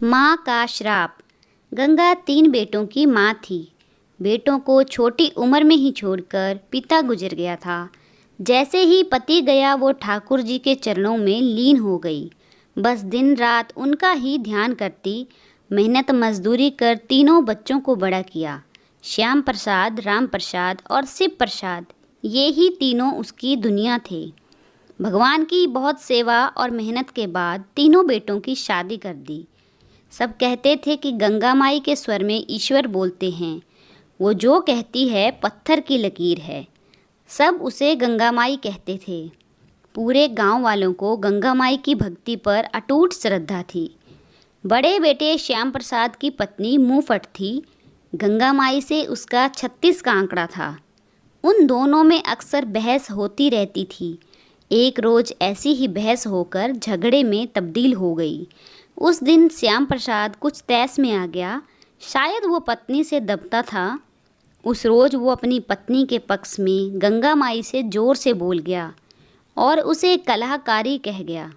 माँ का श्राप। गंगा 3 बेटों की माँ थी। बेटों को छोटी उम्र में ही छोड़कर पिता गुजर गया था। जैसे ही पति गया वो ठाकुर जी के चरणों में लीन हो गई। बस दिन रात उनका ही ध्यान करती, मेहनत मजदूरी कर तीनों बच्चों को बड़ा किया। श्याम प्रसाद, राम प्रसाद और शिव प्रसाद, ये ही तीनों उसकी दुनिया थे। भगवान की बहुत सेवा और मेहनत के बाद तीनों बेटों की शादी कर दी। सब कहते थे कि गंगा माई के स्वर में ईश्वर बोलते हैं। वो जो कहती है पत्थर की लकीर है। सब उसे गंगा माई कहते थे। पूरे गांव वालों को गंगा माई की भक्ति पर अटूट श्रद्धा थी। बड़े बेटे श्याम प्रसाद की पत्नी मुंहफट थी। गंगा माई से उसका 36 का आंकड़ा था। उन दोनों में अक्सर बहस होती रहती थी। एक रोज़ ऐसी ही बहस होकर झगड़े में तब्दील हो गई। उस दिन श्याम प्रसाद कुछ तैस में आ गया। शायद वो पत्नी से दबता था। उस रोज़ वो अपनी पत्नी के पक्ष में गंगा माई से ज़ोर से बोल गया और उसे कलहकारी कह गया।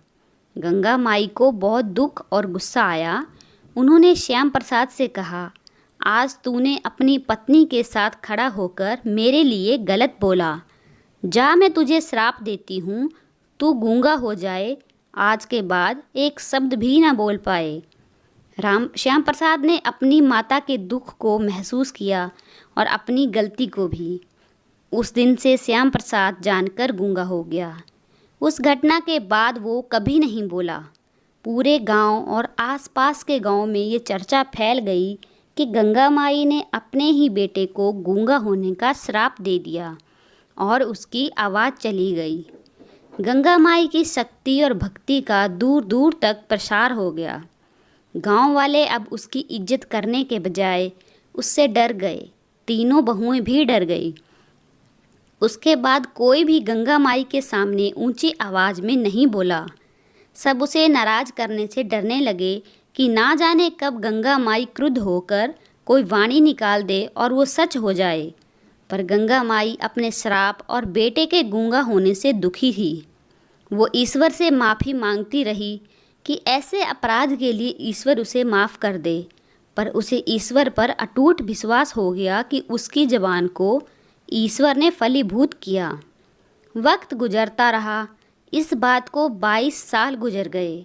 गंगा माई को बहुत दुख और गुस्सा आया। उन्होंने श्याम प्रसाद से कहा, आज तूने अपनी पत्नी के साथ खड़ा होकर मेरे लिए गलत बोला। जा, मैं तुझे श्राप देती हूँ, तू गूंगा हो जाए, आज के बाद एक शब्द भी ना बोल पाए। श्याम प्रसाद ने अपनी माता के दुख को महसूस किया और अपनी गलती को भी। उस दिन से श्याम प्रसाद जानकर गूंगा हो गया। उस घटना के बाद वो कभी नहीं बोला। पूरे गांव और आसपास के गांव में ये चर्चा फैल गई कि गंगा माई ने अपने ही बेटे को गूंगा होने का श्राप दे दिया और उसकी आवाज़ चली गई। गंगा माई की शक्ति और भक्ति का दूर दूर तक प्रसार हो गया। गांव वाले अब उसकी इज्जत करने के बजाय उससे डर गए। तीनों बहुएं भी डर गई। उसके बाद कोई भी गंगा माई के सामने ऊंची आवाज़ में नहीं बोला। सब उसे नाराज़ करने से डरने लगे कि ना जाने कब गंगा माई क्रुद्ध होकर कोई वाणी निकाल दे और वो सच हो जाए। पर गंगा माई अपने श्राप और बेटे के गूंगा होने से दुखी थी। वो ईश्वर से माफ़ी मांगती रही कि ऐसे अपराध के लिए ईश्वर उसे माफ़ कर दे। पर उसे ईश्वर पर अटूट विश्वास हो गया कि उसकी ज़बान को ईश्वर ने फलीभूत किया। वक्त गुजरता रहा। इस बात को 22 साल गुजर गए।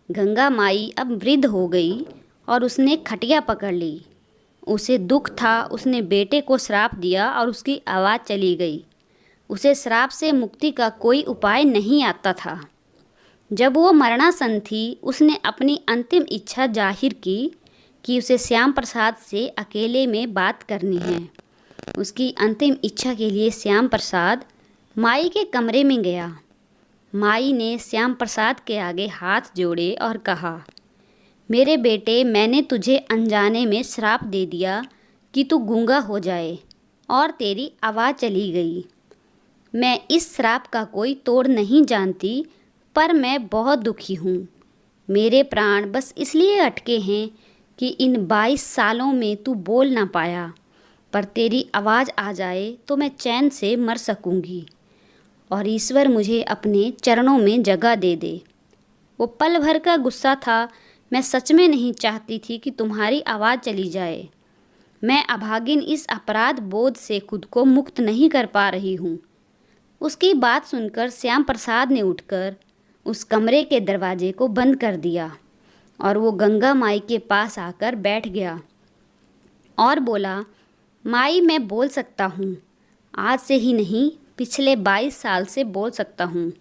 गंगा माई अब वृद्ध हो गई और उसने खटिया पकड़ ली। उसे दुख था। उसने बेटे को श्राप दिया और उसकी आवाज़ चली गई। उसे श्राप से मुक्ति का कोई उपाय नहीं आता था। जब वो मरणासन थी, उसने अपनी अंतिम इच्छा जाहिर की कि उसे श्याम प्रसाद से अकेले में बात करनी है। उसकी अंतिम इच्छा के लिए श्याम प्रसाद माई के कमरे में गया। माई ने श्याम प्रसाद के आगे हाथ जोड़े और कहा, मेरे बेटे, मैंने तुझे अनजाने में श्राप दे दिया कि तू गूंगा हो जाए और तेरी आवाज़ चली गई। मैं इस श्राप का कोई तोड़ नहीं जानती, पर मैं बहुत दुखी हूँ। मेरे प्राण बस इसलिए अटके हैं कि इन 22 सालों में तू बोल ना पाया। पर तेरी आवाज़ आ जाए तो मैं चैन से मर सकूँगी और ईश्वर मुझे अपने चरणों में जगह दे दे। वो पल भर का गुस्सा था। मैं सच में नहीं चाहती थी कि तुम्हारी आवाज़ चली जाए। मैं अभागिन इस अपराध बोध से खुद को मुक्त नहीं कर पा रही हूँ। उसकी बात सुनकर श्याम प्रसाद ने उठकर उस कमरे के दरवाजे को बंद कर दिया और वो गंगा माई के पास आकर बैठ गया और बोला, माई, मैं बोल सकता हूँ। आज से ही नहीं, पिछले 22 साल से बोल सकता हूँ,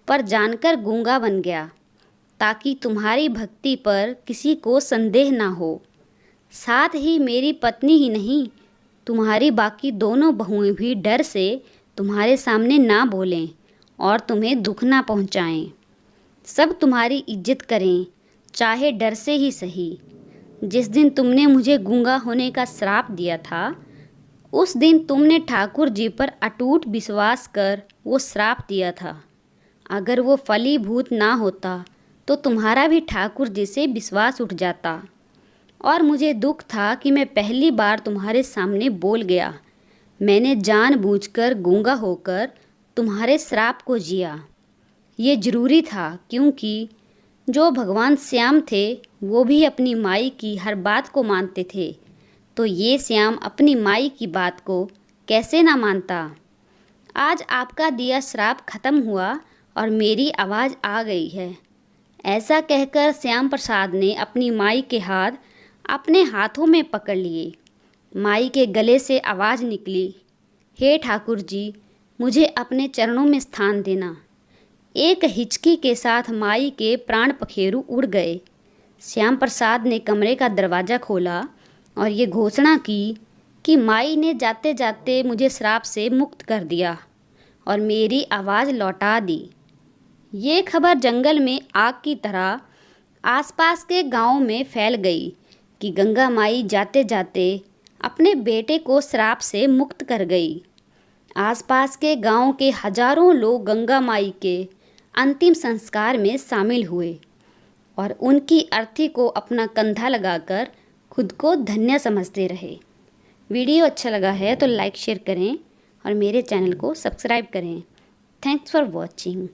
पर जानकर गूंगा बन गया ताकि तुम्हारी भक्ति पर किसी को संदेह ना हो। साथ ही मेरी पत्नी ही नहीं, तुम्हारी बाकी दोनों बहुएं भी डर से तुम्हारे सामने ना बोलें और तुम्हें दुख ना पहुँचाएं। सब तुम्हारी इज्जत करें, चाहे डर से ही सही। जिस दिन तुमने मुझे गूंगा होने का श्राप दिया था, उस दिन तुमने ठाकुर जी पर अटूट विश्वास कर वो श्राप दिया था। अगर वो फलीभूत ना होता तो तुम्हारा भी ठाकुर जी से विश्वास उठ जाता। और मुझे दुख था कि मैं पहली बार तुम्हारे सामने बोल गया। मैंने जानबूझकर गूंगा होकर तुम्हारे श्राप को जिया। ये ज़रूरी था, क्योंकि जो भगवान श्याम थे वो भी अपनी माई की हर बात को मानते थे, तो ये श्याम अपनी माई की बात को कैसे ना मानता। आज आपका दिया श्राप खत्म हुआ और मेरी आवाज़ आ गई है। ऐसा कहकर श्याम प्रसाद ने अपनी माई के हाथ अपने हाथों में पकड़ लिए। माई के गले से आवाज़ निकली, हे ठाकुर जी, मुझे अपने चरणों में स्थान देना। एक हिचकी के साथ माई के प्राण पखेरु उड़ गए। श्याम प्रसाद ने कमरे का दरवाज़ा खोला और ये घोषणा की कि माई ने जाते जाते मुझे श्राप से मुक्त कर दिया और मेरी आवाज़ लौटा दी। ये खबर जंगल में आग की तरह आसपास के गांवों में फैल गई कि गंगा माई जाते जाते अपने बेटे को श्राप से मुक्त कर गई। आसपास के गांव के हजारों लोग गंगा माई के अंतिम संस्कार में शामिल हुए और उनकी अर्थी को अपना कंधा लगाकर खुद को धन्य समझते रहे। वीडियो अच्छा लगा है तो लाइक शेयर करें और मेरे चैनल को सब्सक्राइब करें। Thanks for watching.